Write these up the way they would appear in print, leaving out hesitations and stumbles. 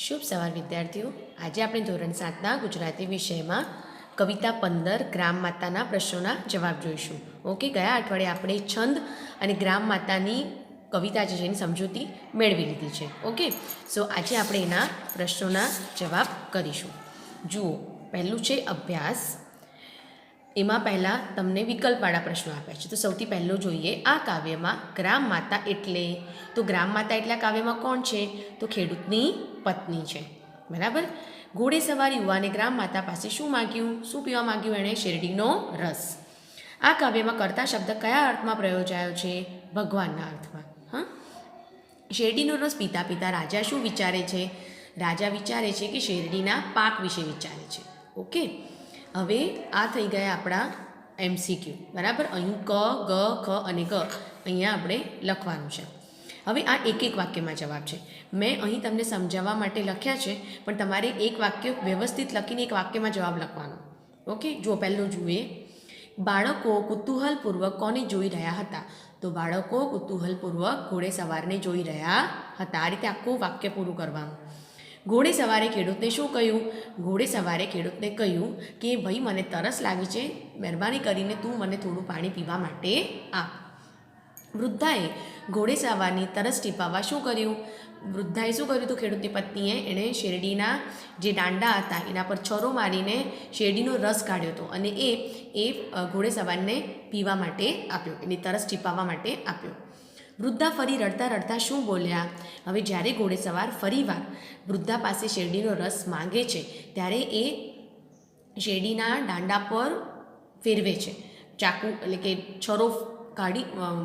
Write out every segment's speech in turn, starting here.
શુભ સવાર વિદ્યાર્થીઓ। આજે આપણે ધોરણ 7ના ગુજરાતી વિષયમાં કવિતા 15 ગ્રામ માતાના પ્રશ્નોના જવાબ જોઈશું। ઓકે, ગયા અઠવાડિયે આપણે છંદ અને ગ્રામ માતાની કવિતા જે છે એની સમજૂતી મેળવી લીધી છે। ઓકે, સો આજે આપણે એના પ્રશ્નોના જવાબ કરીશું। જુઓ, પહેલું છે અભ્યાસ। એમાં પહેલાં તમને વિકલ્પવાળા પ્રશ્નો આપ્યા છે। તો સૌથી પહેલો જોઈએ, આ કાવ્યમાં ગ્રામ માતા એટલે, તો ગ્રામ માતા એટલે આ કાવ્યમાં કોણ છે? તો ખેડૂતની પત્ની છે, બરાબર। ઘોડે સવાર યુવાને ગ્રામ માતા પાસે શું માગ્યું? શું પીવા માગ્યું એણે? શેરડીનો રસ। આ કાવ્યમાં કર્તા શબ્દ કયા અર્થમાં પ્રયોજાયો છે? ભગવાનના અર્થમાં। હા, શેરડીનો રસ પીતા પીતા રાજા શું વિચારે છે? રાજા વિચારે છે કે શેરડીના પાક વિશે વિચારે છે। ઓકે, હવે આ થઈ ગયા આપણા MCQ, બરાબર। અહીં ક, ગ, ખ અને ગ અહીંયા આપણે લખવાનું છે। હવે આ એક એક વાક્યમાં જવાબ છે। મેં અહીં તમને સમજાવવા માટે લખ્યા છે, પણ તમારે એક વાક્ય વ્યવસ્થિત લખીને એક વાક્યમાં જવાબ લખવાનો। ઓકે, જો પહેલું જુએ, બાળકો કુતૂહલપૂર્વક કોને જોઈ રહ્યા હતા? તો બાળકો કુતૂહલપૂર્વક ઘોડે સવારને જોઈ રહ્યા હતા। આ રીતે આખું વાક્ય પૂરું કરવાનું। ઘોડે સવારે ખેડૂતને શું કહ્યું? ઘોડે સવારે ખેડૂતને કહ્યું કે ભાઈ, મને તરસ લાગી છે, મહેરબાની કરીને તું મને થોડું પાણી પીવા માટે આપ। વૃદ્ધાએ ઘોડે સવારની તરસ ટીપાવવા શું કર્યું? વૃદ્ધાએ શું કર્યું? તો ખેડૂતની પત્નીએ એણે શેરડીના જે દાંડા હતા એના પર છરો મારીને શેરડીનો રસ કાઢ્યો હતો અને એ ઘોડે સવારને પીવા માટે આપ્યો, એની તરસ ટીપાવવા માટે આપ્યો। વૃદ્ધા ફરી રડતા રડતા શું બોલ્યા? હવે જ્યારે ઘોડે સવાર ફરીવાર વૃદ્ધા પાસે શેરડીનો રસ માંગે છે ત્યારે એ શેરડીના દાંડા પર ફેરવે છે, ચાકુ એટલે કે છરો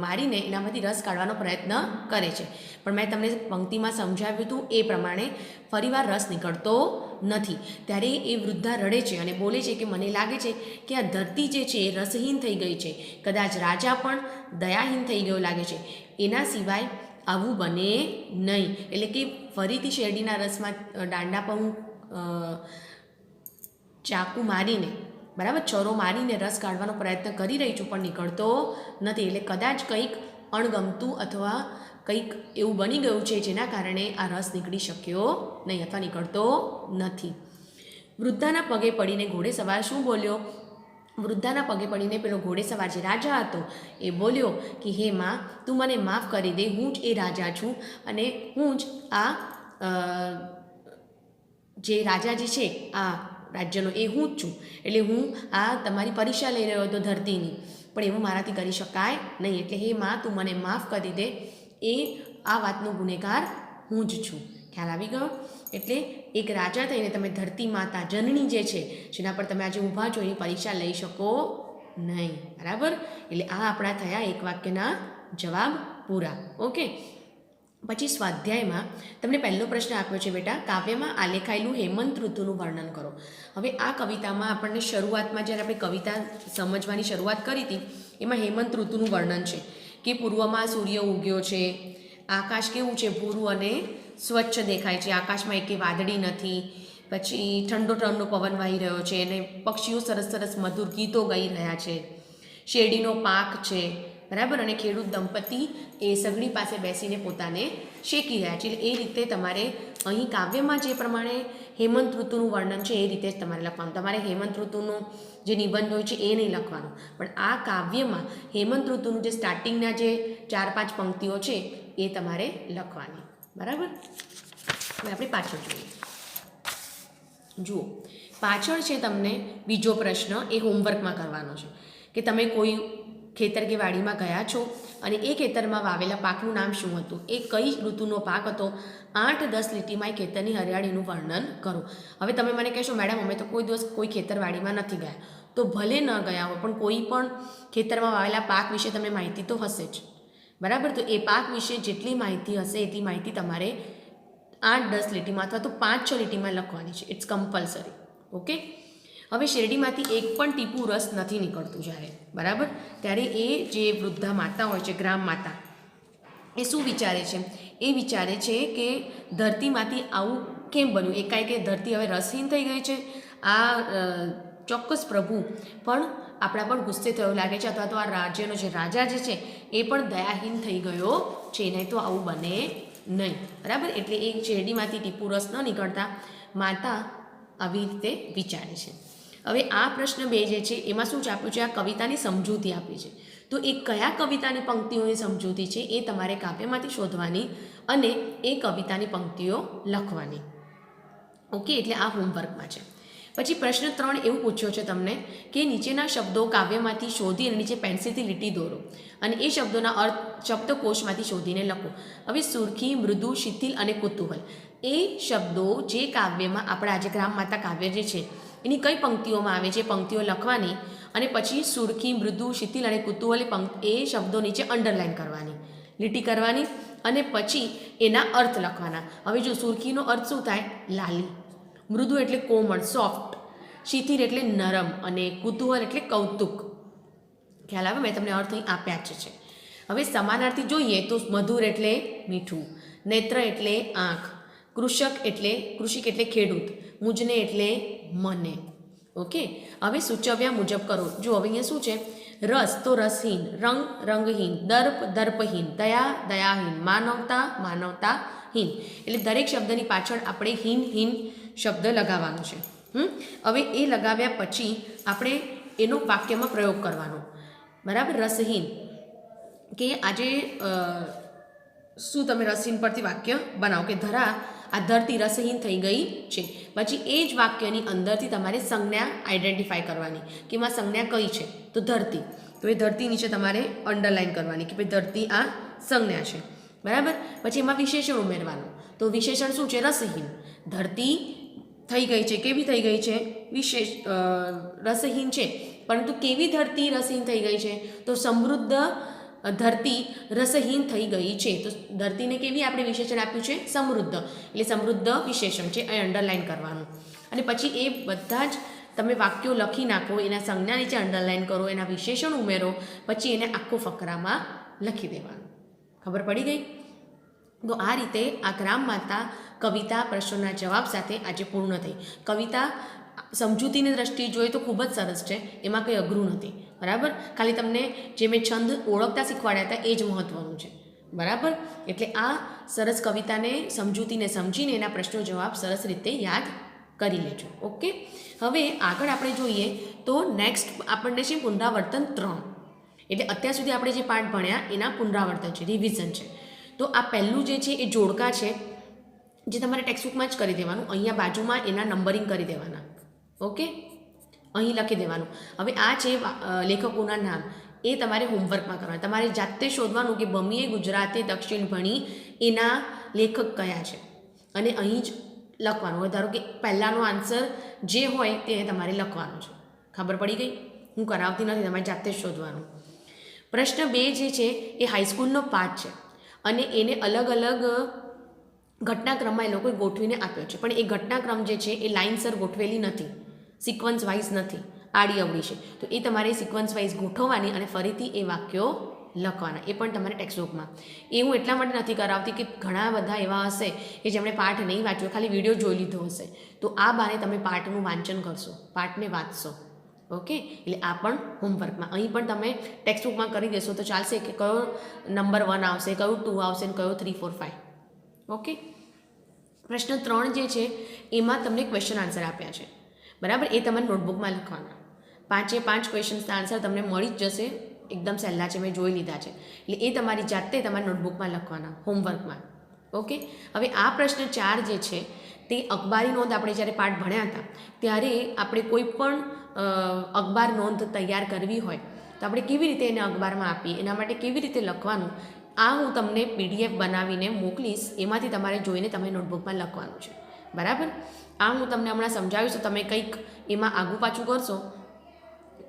મારીને એનામાંથી રસ કાઢવાનો પ્રયત્ન કરે છે, પણ મેં તમને પંક્તિમાં સમજાવ્યું હતું એ પ્રમાણે ફરીવાર રસ નીકળતો નથી। ત્યારે એ વૃદ્ધા રડે છે અને બોલે છે કે મને લાગે છે કે આ ધરતી જે છે એ રસહીન થઈ ગઈ છે, કદાચ રાજા પણ દયાહીન થઈ ગયો લાગે છે, એના સિવાય આવું બને નહીં। એટલે કે ફરીથી શેરડીના રસમાં દાંડા પર હું ચાકુ મારીને, બરાબર, છરો મારીને રસ કાઢવાનો પ્રયત્ન કરી રહી છું, પણ નીકળતો નથી। એટલે કદાચ કંઈક અણગમતું અથવા કંઈક એવું બની ગયું છે જેના કારણે આ રસ નીકળી શક્યો નહીં અથવા નીકળતો નથી। વૃદ્ધાના પગે પડીને ઘોડે સવાર શું બોલ્યો? વૃદ્ધાના પગે પડીને પેલો ઘોડે સવાર જે રાજા હતો એ બોલ્યો કે હે માં, તું મને માફ કરી દે, હું જ એ રાજા છું અને હું જ આ જે રાજા જે છે આ રાજ્યનો એ હું જ છું, એટલે હું આ તમારી પરીક્ષા લઈ રહ્યો હતો ધરતીની, પણ એવું મારાથી કરી શકાય નહીં, એટલે હે માં, તું મને માફ કરી દે, એ આ વાતનો ગુનેગાર હું જ છું। ખ્યાલ આવી ગયો? એટલે એક રાજા થઈને તમે ધરતી માતા જનની જે છે જેના પર તમે આજે ઊભા છો એની પરીક્ષા લઈ શકો નહીં, બરાબર। એટલે આ આપણા થયા એક વાક્યના જવાબ પૂરા। ઓકે, પછી સ્વાધ્યાયમાં તમને પહેલો પ્રશ્ન આપ્યો છે બેટા, કાવ્યમાં આલેખાયેલું હેમંત ઋતુનું વર્ણન કરો। હવે આ કવિતામાં આપણને શરૂઆતમાં જ્યારે આપણે કવિતા સમજવાની શરૂઆત કરી હતી એમાં હેમંત ઋતુનું વર્ણન છે કે પૂર્વમાં સૂર્ય ઉગ્યો છે, આકાશ કેવું છે? ભૂરું અને સ્વચ્છ દેખાય છે, આકાશમાં એકે વાદળી નથી, પછી ઠંડો ઠંડો પવન વાહી રહ્યો છે અને પક્ષીઓ સરસ સરસ મધુર ગીતો ગાઈ રહ્યા છે, શેરડીનો પાક છે, બરાબર, અને ખેડૂત દંપતી એ સગડી પાસે બેસીને પોતાને શેકી રહ્યા છે। એટલે એ રીતે તમારે અહીં કાવ્યમાં જે પ્રમાણે હેમંત ઋતુનું વર્ણન છે એ રીતે જ તમારે લખવાનું। તમારે હેમંત ઋતુનું જે નિબંધ હોય છે એ નહીં લખવાનું, પણ આ કાવ્યમાં હેમંત ઋતુનું જે સ્ટાર્ટિંગના જે 4-5 પંક્તિઓ છે એ તમારે લખવાની, બરાબર। હવે આપણે પાછળ જોઈએ। જુઓ, પાછળ છે તમને બીજો પ્રશ્ન, એ હોમવર્કમાં કરવાનો છે કે તમે કોઈ ખેતર કે વાડીમાં ગયા છો અને એ ખેતરમાં વાવેલા પાકનું નામ શું હતું? એ કઈ ઋતુનો પાક હતો? 8-10 લીટીમાં એ ખેતરની હરિયાળીનું વર્ણન કરો। હવે તમે મને કહેશો, મેડમ અમે તો કોઈ દિવસ કોઈ ખેતરવાડીમાં નથી ગયા, તો ભલે ન ગયા હોય પણ કોઈ પણ ખેતરમાં વાવેલા પાક વિશે તમને માહિતી તો હશે જ, બરાબર। તો એ પાક વિશે જેટલી માહિતી હશે એટલી માહિતી તમારે 8-10 લીટીમાં અથવા તો 5-6 લીટીમાં લખવાની છે, ઇટ્સ કમ્પલસરી। ઓકે, હવે શેરડીમાંથી એક પણ ટીપું રસ નથી નીકળતું જ્યારે, બરાબર, ત્યારે એ જે વૃદ્ધા માતા હોય છે, ગ્રામ માતા, એ શું વિચારે છે? એ વિચારે છે કે ધરતીમાંથી આવું કેમ બન્યું? એકાએક ધરતી હવે રસહીન થઈ ગઈ છે, આ ચોક્કસ પ્રભુ પણ આપણા પણ ગુસ્સે થયો લાગે છે, અથવા તો આ રાજ્યનો જે રાજા જે છે એ પણ દયાહીન થઈ ગયો છે, નહીં તો આવું બને નહીં, બરાબર. એટલે એ શેરડીમાંથી ટીપું રસ ન નીકળતા માતા આવી રીતે વિચારે છે. હવે આ પ્રશ્ન 2 જે છે એમાં શું આપ્યું છે? આ કવિતાની સમજૂતી આપી છે. તો એ કયા કવિતાની પંક્તિઓની સમજૂતી છે એ તમારે કાવ્યમાંથી શોધવાની અને એ કવિતાની પંક્તિઓ લખવાની. ઓકે, એટલે આ હોમવર્કમાં છે. પછી પ્રશ્ન 3 એવું પૂછ્યો છે તમને કે નીચેના શબ્દો કાવ્યમાંથી શોધી અને નીચે પેન્સિલથી લીટી દોરો અને એ શબ્દોના અર્થ શબ્દકોશમાંથી શોધીને લખો. હવે સુરખી, મૃદુ, શિથિલ અને કુતૂહલ એ શબ્દો જે કાવ્યમાં આપણા આજે ગ્રામ માતા કાવ્ય જે છે એની કઈ પંક્તિઓમાં આવે છે પંક્તિઓ લખવાની અને પછી સુરખી, મૃદુ, શિથિલ અને કુતૂહલ એ શબ્દો નીચે અંડરલાઇન કરવાની, લીટી કરવાની અને પછી એના અર્થ લખવાના. હવે જો સુરખીનો અર્થ શું થાય? લાલી. મૃદુ એટલે કોમળ, સોફ્ટ. શિથિલ એટલે નરમ અને કુતૂહલ એટલે કૌતુક. ખ્યાલ આવે? મેં તમને અર્થ અહીં આપ્યા જ છે. હવે સમાનાર્થી જોઈએ તો મધુર એટલે મીઠું, નેત્ર એટલે આંખ, કૃષિક એટલે ખેડૂત, મુજને એટલે મને. ઓકે, હવે સૂચવ્યા મુજબ કરો. જો હવે અહીંયા શું છે? રસ તો રસહીન, રંગ રંગહીન, દર્પ દર્પહીન, દયા દયાહીન, માનવતા માનવતાહીન. એટલે દરેક શબ્દની પાછળ આપણે હીન શબ્દ લગાવવાનો છે. હવે એ લગાવ્યા પછી આપણે એનો વાક્યમાં પ્રયોગ કરવાનો, બરાબર. રસહીન કે આજે શું તમે રસહીન પરથી વાક્ય બનાવો કે ધરા આ ધરતી રસહીન થઈ ગઈ છે. પછી એ જ વાક્યની અંદરથી તમારે સંજ્ઞા આઈડેન્ટિફાઈ કરવાની કે એમાં સંજ્ઞા કઈ છે? તો ધરતી. તો એ ધરતી નીચે તમારે અંડરલાઇન કરવાની કે ભાઈ ધરતી આ સંજ્ઞા છે, બરાબર. પછી એમાં વિશેષણ ઉમેરવાનું. તો વિશેષણ શું છે? રસહીન. ધરતી થઈ ગઈ છે. કેવી થઈ ગઈ છે? રસહીન છે. પરંતુ કેવી ધરતી રસહીન થઈ ગઈ છે? તો સમૃદ્ધ ધરતી રસહીન થઈ ગઈ છે. તો ધરતીને કેવી આપણે વિશેષણ આપ્યું છે? સમૃદ્ધ. એટલે સમૃદ્ધ વિશેષણ છે, એ અંડરલાઇન કરવાનું. અને પછી એ બધા જ તમે વાક્યો લખી નાખો, એના સંજ્ઞા નીચે અંડરલાઇન કરો, એના વિશેષણ ઉમેરો, પછી એને આખો ફકરામાં લખી દેવાનું. ખબર પડી ગઈ? તો આ રીતે આ ગ્રામ માતા કવિતા પ્રશ્નોના જવાબ સાથે આજે પૂર્ણ થઈ. કવિતા સમજૂતીની દ્રષ્ટિએ જોઈએ તો ખૂબ જ સરસ છે, એમાં કંઈ અઘરું નથી, બરાબર. ખાલી તમને જે મેં છંદ ઓળખતા શીખવાડ્યા હતા એ જ મહત્ત્વનું છે, બરાબર. એટલે આ સરસ કવિતાને સમજૂતીને સમજીને એના પ્રશ્નો જવાબ સરસ રીતે યાદ કરી લેજો. ઓકે, હવે આગળ આપણે જોઈએ તો નેક્સ્ટ આપણને છે પુનરાવર્તન 3. એટલે અત્યાર સુધી આપણે જે પાઠ ભણ્યા એના પુનરાવર્તન છે, રિવિઝન છે. તો આ પહેલું જે છે એ જોડકા છે જે તમારે ટેક્સ્ટબુકમાં જ કરી દેવાનું. અહીંયા બાજુમાં એના નંબરિંગ કરી દેવાના. ઓકે, અહીં લખી દેવાનું. હવે આ છે લેખકોના નામ, એ તમારે હોમવર્કમાં કરવાના. તમારે જાતે શોધવાનું કે બમીએ ગુજરાતે દક્ષિણ ભણી એના લેખક કયા છે અને અહીં જ લખવાનું હોય. ધારો કે પહેલાંનો આન્સર જે હોય તે તમારે લખવાનો છે. ખબર પડી ગઈ? હું કરાવતી નથી, તમારે જાતે જ શોધવાનું. પ્રશ્ન 2 જે છે એ હાઈસ્કૂલનો પાઠ છે અને એને અલગ અલગ ઘટનાક્રમમાં એ લોકોએ ગોઠવીને આપ્યો છે. પણ એ ઘટનાક્રમ જે છે એ લાઇનસર ગોઠવેલી નથી, સિક્વન્સ વાઇઝ નથી, આડી અવળી છે. તો એ તમારે સિક્વન્સ વાઇઝ ગોઠવવાની અને ફરીથી એ વાક્યો લખવાના. એ પણ તમારે ટેક્સ્ટબુકમાં. એ હું એટલા માટે નથી કરાવતી કે ઘણા બધા એવા હશે કે જેમણે પાઠ નહીં વાંચ્યો, ખાલી વિડીયો જોઈ લીધો હશે. તો આ બાને તમે પાઠનું વાંચન કરશો, પાઠને વાંચશો. ઓકે, એટલે આ પણ હોમવર્કમાં. અહીં પણ તમે ટેક્સ્ટબુકમાં કરી દેશો તો ચાલશે કે કયો નંબર 1 આવશે, કયું 2 આવશે અને કયો 3, 4, 5. ઓકે, પ્રશ્ન 3 જે છે એમાં તમને ક્વેશ્ચન આન્સર આપ્યા છે, બરાબર. એ તમારે નોટબુકમાં લખવાના. 5 ક્વેશ્ચન્સના આન્સર તમને મળી જ જશે, એકદમ સહેલા છે, મેં જોઈ લીધા છે. એટલે એ તમારી જાતે તમારી નોટબુકમાં લખવાના હોમવર્કમાં. ઓકે, હવે આ પ્રશ્ન 4 જે છે તે અખબારી નોંધ આપણે જ્યારે પાઠ ભણ્યા હતા ત્યારે આપણે કોઈ પણ અખબાર નોંધ તૈયાર કરવી હોય તો આપણે કેવી રીતે એને અખબારમાં આપીએ, એના માટે કેવી રીતે લખવાનું, આ હું તમને PDF બનાવીને મોકલીશ. એમાંથી તમારે જોઈને તમે નોટબુકમાં લખવાનું છે, બરાબર. આ હું તમને હમણાં સમજાવીશ તો તમે કંઈક એમાં આગું પાછું કરશો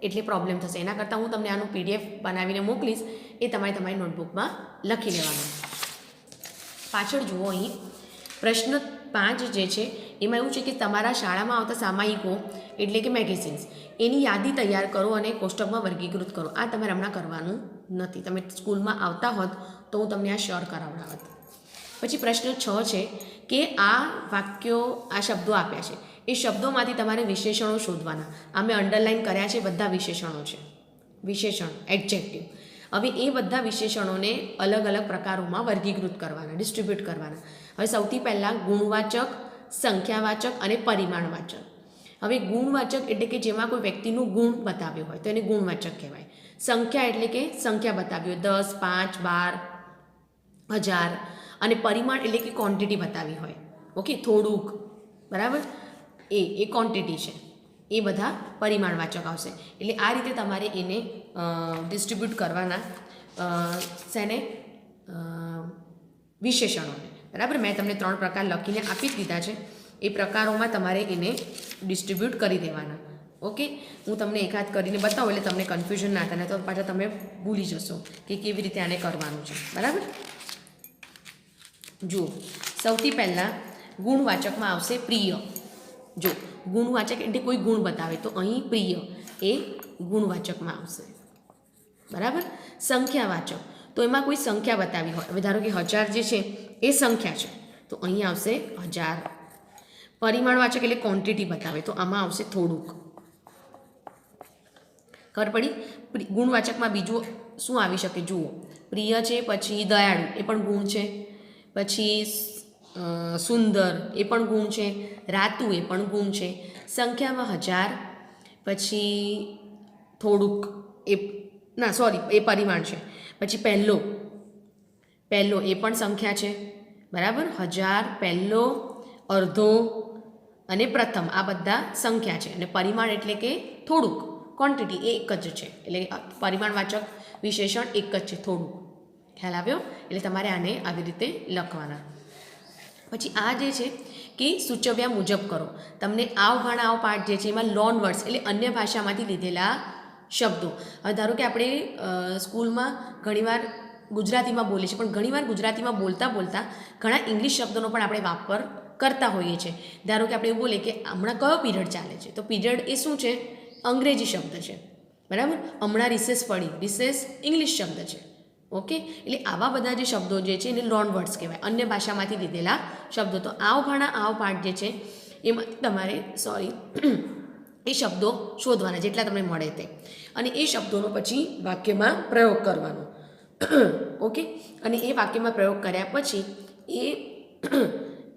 એટલે પ્રોબ્લેમ થશે. એના કરતાં હું તમને આનું PDF બનાવીને મોકલીશ, એ તમારે તમારી નોટબુકમાં લખી લેવાનું. પાછળ જુઓ, અહીં પ્રશ્ન 5 જે છે એમાં એવું છે કે તમારા શાળામાં આવતા સામાયિકો એટલે કે મેગેઝિન્સ એની યાદી તૈયાર કરો અને કોષ્ટકમાં વર્ગીકૃત કરો. આ તમારે હમણાં કરવાનું નથી. તમે સ્કૂલમાં આવતા હોત તો હું તમને આ શેર કરાવડાવત. પછી પ્રશ્ન 6 છે કે આ વાક્યો, આ શબ્દો આપ્યા છે, એ શબ્દોમાંથી તમારે વિશેષણો શોધવાના. આ મેં અંડરલાઇન કર્યા છે, બધા વિશેષણો છે, વિશેષણ એડજેક્ટિવ. હવે એ બધા વિશેષણોને અલગ અલગ પ્રકારોમાં વર્ગીકૃત કરવાના, ડિસ્ટ્રીબ્યુટ કરવાના. હવે સૌથી પહેલાં ગુણવાચક, સંખ્યાવાચક અને પરિમાણવાચક. હવે ગુણવાચક એટલે કે જેમાં કોઈ વ્યક્તિનું ગુણ બતાવ્યો હોય તો એને ગુણવાચક કહેવાય. સંખ્યા એટલે કે સંખ્યા બતાવી હોય 10, 5, 12, 1000. અને પરિમાણ એટલે કે ક્વોન્ટિટી બતાવી હોય, ઓકે, થોડુંક, બરાબર, એ ક્વોન્ટિટી છે, એ બધા પરિમાણવાચક આવશે. એટલે આ રીતે તમારે એને ડિસ્ટ્રીબ્યુટ કરવાના શેને, વિશેષણોને, બરાબર. મેં તમને 3 પ્રકાર લખીને આપી જ દીધા છે. એ પ્રકારોમાં તમારે એને ડિસ્ટ્રીબ્યુટ કરી દેવાના. ઓકે, હું તમને એકાદ કરીને બતાવું એટલે તમને કન્ફ્યુઝન ના થાય, તો પાછા તમે ભૂલી જશો કે કેવી રીતે આને કરવાનું છે, બરાબર. જુઓ, સૌથી પહેલાં ગુણવાચકમાં આવશે પ્રિય. જો ગુણવાચક એટલે કોઈ ગુણ બતાવે તો અહીં પ્રિય એ ગુણવાચકમાં આવશે, બરાબર. સંખ્યાવાચક તો એમાં કોઈ સંખ્યા બતાવી હોય, હવે ધારો કે 1000 જે છે એ સંખ્યા છે તો અહીં આવશે 1000. પરિમાણવાચક એટલે ક્વોન્ટિટી બતાવે તો આમાં આવશે થોડુંક. ખબર પડી. ગુણવાચકમાં બીજું શું આવી શકે, જુઓ, પ્રિય છે, પછી દયાળુ એ પણ ગુણ છે, પછી સુંદર એ પણ ગુણ છે, રાતુ એ પણ ગુણ છે. સંખ્યામાં 1000, પછી થોડુંક એ ના સોરી એ પરિમાણ છે, પછી પહેલો એ પણ સંખ્યા છે, બરાબર. 1000, પહેલો, અડધો અને પ્રથમ આ બધા સંખ્યા છે. અને પરિમાણ એટલે કે થોડુંક, ક્વોન્ટિટી એ એક જ છે. એટલે પરિમાણવાચક વિશેષણ એક જ છે, થોડુંક. ખ્યાલ આવ્યો? એટલે તમારે આને આવી રીતે લખવાના. પછી આ જે છે કે સૂચવ્યા મુજબ કરો. તમને આવ ભાણ આવ પાઠ જે છે એમાં લોન વર્ડ્સ એટલે અન્ય ભાષામાંથી લીધેલા શબ્દો. હવે ધારો કે આપણે સ્કૂલમાં ઘણીવાર ગુજરાતીમાં બોલીએ છીએ, પણ ઘણીવાર ગુજરાતીમાં બોલતા ઘણા ઇંગ્લિશ શબ્દોનો પણ આપણે વાપર કરતા હોઈએ છીએ. ધારો કે આપણે એવું બોલીએ કે હમણાં કયો પીરિયડ ચાલે છે, તો પીરિયડ એ શું છે, અંગ્રેજી શબ્દ છે, બરાબર. હમણાં રિસેસ પડી, રિસેસ ઇંગ્લિશ શબ્દ છે, ઓકે. એટલે આવા બધા જે શબ્દો જે છે એને લોન વર્ડ્સ કહેવાય, અન્ય ભાષામાંથી લીધેલા શબ્દો. તો આવ ભાણા આવ પાઠ જે છે એમાંથી તમારે એ શબ્દો શોધવાના જેટલા તમને મળે તે, અને એ શબ્દોનો પછી વાક્યમાં પ્રયોગ કરવાનો, ઓકે. અને એ વાક્યમાં પ્રયોગ કર્યા પછી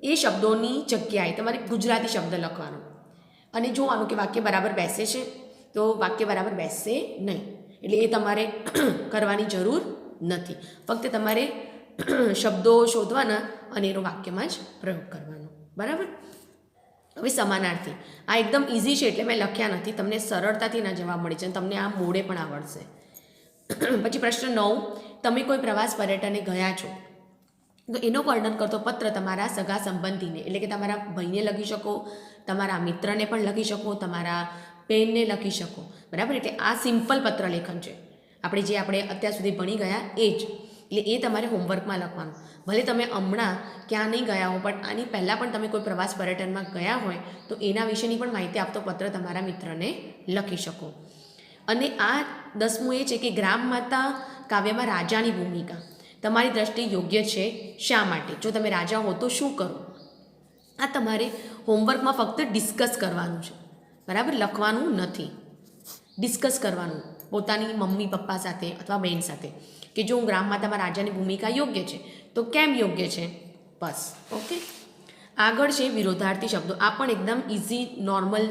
એ શબ્દોની જગ્યાએ તમારે ગુજરાતી શબ્દ લખવાનો અને જોવાનું કે વાક્ય બરાબર બેસે છે, તો વાક્ય બરાબર બેસશે નહીં. એટલે એ તમારે કરવાની જરૂર નથી, ફક્ત તમારે શબ્દો શોધવાના અને એનો વાક્યમાં જ પ્રયોગ કરવાનો, બરાબર. હવે સમાનાર્થી આ એકદમ ઇઝી છે એટલે મેં લખ્યા નથી, તમને સરળતાથી ના જવાબ મળી છે અને તમને આ મોડે પણ આવડશે. પછી પ્રશ્ન 9, તમે કોઈ પ્રવાસ પર્યટને ગયા છો તો એનો વર્ણન કરતો પત્ર તમારા સગા સંબંધીને એટલે કે તમારા ભાઈને લખી શકો, તમારા મિત્રને પણ લખી શકો, તમારા બેનને લખી શકો, બરાબર. એટલે આ સિમ્પલ પત્ર લેખન છે, આપણે અત્યાર સુધી ભણી ગયા એ જ. એટલે એ તમારે હોમવર્કમાં લખવાનું. ભલે તમે હમણાં ક્યાં નહીં ગયા હો, પણ આની પહેલાં પણ તમે કોઈ પ્રવાસ પર્યટનમાં ગયા હોય તો એના વિશેની પણ માહિતી આપતો પત્ર તમારા મિત્રને લખી શકો. અને આ 10મું એ છે કે ગ્રામ માતા કાવ્યમાં રાજાની ભૂમિકા તમારી દ્રષ્ટિએ યોગ્ય છે, શા માટે? જો તમે રાજા હો તો શું કરો? આ તમારે હોમવર્કમાં ફક્ત ડિસ્કસ કરવાનું છે, બરાબર, લખવાનું નથી. ડિસ્કસ કરવાનું પોતાની મમ્મી પપ્પા સાથે અથવા બહેન સાથે કે જો હું ગ્રામ માતામાં રાજાની ભૂમિકા યોગ્ય છે તો કેમ યોગ્ય છે, બસ, ઓકે. આગળ છે વિરોધાર્થી શબ્દો. આ પણ એકદમ ઇઝી નોર્મલ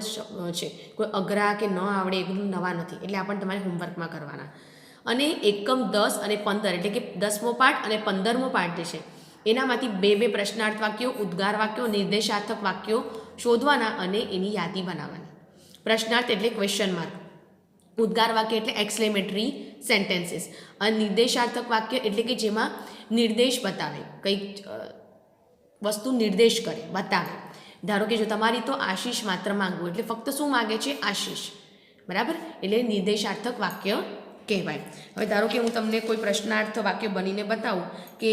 છે, કોઈ અઘરા કે ન આવડે એકદમ નવા નથી, એટલે આ પણ તમારે હોમવર્કમાં કરવાના. અને એકમ 10 અને 15 એટલે કે 10મો પાઠ અને 15મો પાઠ જે છે એનામાંથી 2 પ્રશ્નાર્થ વાક્યો, ઉદ્ગાર વાક્યો, નિર્દેશાર્થક વાક્યો શોધવાના અને એની યાદી બનાવવાની. પ્રશ્નાર્થ એટલે ક્વેશ્ચન માર્ક, ઉદ્ગાર વાક્ય એટલે એક્સક્લેમેટરી સેન્ટેન્સીસ, અને નિર્દેશાર્થક વાક્ય એટલે કે જેમાં નિર્દેશ બતાવે, કંઈક વસ્તુ નિર્દેશ કરે, બતાવે. ધારો કે જો તમારી તો આશીષ માત્ર માંગવું એટલે ફક્ત શું માગે છે, આશીષ, બરાબર. એટલે નિર્દેશાર્થક વાક્ય કહેવાય. હવે ધારો કે હું તમને કોઈ પ્રશ્નાર્થ વાક્ય બનીને બતાવું કે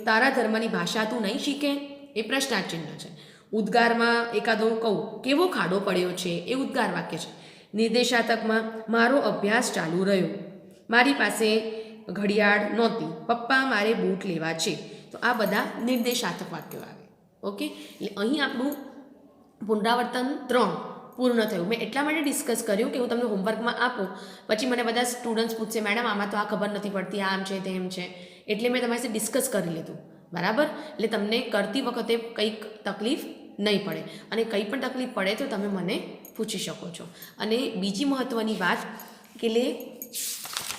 તારા ધર્મની ભાષા તું નહીં શીખે, એ પ્રશ્નાર્થ ચિહ્ન છે. ઉદ્ગારમાં એકાદો કહું કેવો ખાડો પડ્યો છે, એ ઉદ્ગાર વાક્ય છે. નિર્દેશાર્થકમાં મારો અભ્યાસ ચાલુ રહ્યો, મારી પાસે ઘડિયાળ નહોતી, પપ્પા મારે બૂટ લેવા છે. તો આ બધા નિર્દેશાર્થક વાક્યો આવે, ઓકે. એટલે અહીં આપણું પુનરાવર્તન 3 પૂર્ણ થયું. મેં એટલા માટે ડિસ્કસ કર્યું કે હું તમને હોમવર્કમાં આપું, પછી મને બધા સ્ટુડન્ટ્સ પૂછશે મેડમ આમાં તો આ ખબર નથી પડતી, આમ છે તેમ છે, એટલે મેં તમારી સાથે ડિસ્કસ કરી લીધું, બરાબર. એટલે તમને કરતી વખતે કંઈક તકલીફ નહીં પડે, અને કંઈ પણ તકલીફ પડે તો તમે મને પૂછી શકો છો. અને બીજી મહત્ત્વની વાત કે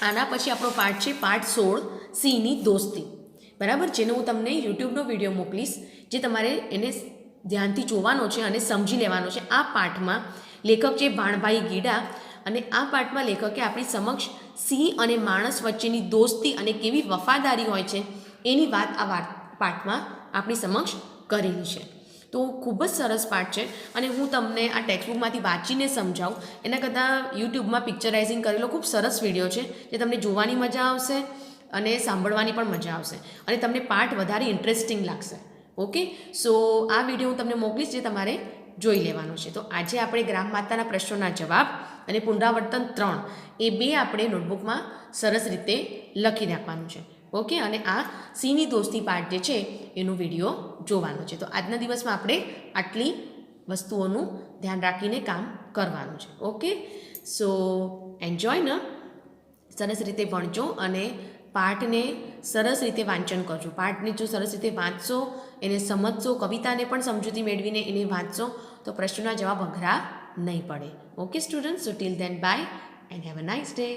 આના પછી આપણો પાઠ છે પાઠ 16 સિંહની દોસ્તી, બરાબર, જેનો હું તમને યુટ્યુબનો વિડીયો મોકલીશ, જે તમારે એને ધ્યાનથી જોવાનો છે અને સમજી લેવાનો છે. આ પાઠમાં લેખક છે ભાણભાઈ ગીડા, અને આ પાઠમાં લેખકે આપણી સમક્ષ સિંહ અને માણસ વચ્ચેની દોસ્તી અને કેવી વફાદારી હોય છે એની વાત આ પાઠમાં આપણી સમક્ષ કરેલી છે. તો ખૂબ જ સરસ પાઠ છે, અને હું તમને આ ટેક્સ્ટબુકમાંથી વાંચીને સમજાવું એના કરતાં યુટ્યુબમાં પિક્ચરાઇઝિંગ કરેલો ખૂબ સરસ વિડીયો છે, જે તમને જોવાની મજા આવશે અને સાંભળવાની પણ મજા આવશે, અને તમને પાઠ વધારે ઇન્ટરેસ્ટિંગ લાગશે. ઓકે, સો આ વિડીયો હું તમને મોકલીશ, જે તમારે જોઈ લેવાનો છે. તો આજે આપણે ગ્રામ માતાના પ્રશ્નોના જવાબ અને પુનરાવર્તન 3 એ બે આપણે નોટબુકમાં સરસ રીતે લખી નાખવાનું છે. ઓકે, અને આ સિંહની દોસ્તી પાઠ જે છે એનો વિડીયો જોવાનો છે. તો આજના દિવસમાં આપણે આટલી વસ્તુઓનું ધ્યાન રાખીને કામ કરવાનું છે. ઓકે, સો એન્જોય ને, સરસ રીતે ભણજો અને પાઠને સરસ રીતે વાંચન કરજો. પાઠને જો સરસ રીતે વાંચશો, એને સમજશો, કવિતાને પણ સમજૂતી મેળવીને એને વાંચશો તો પ્રશ્નોના જવાબ અઘરા નહીં પડે. Okay students, so till then bye and have a nice day.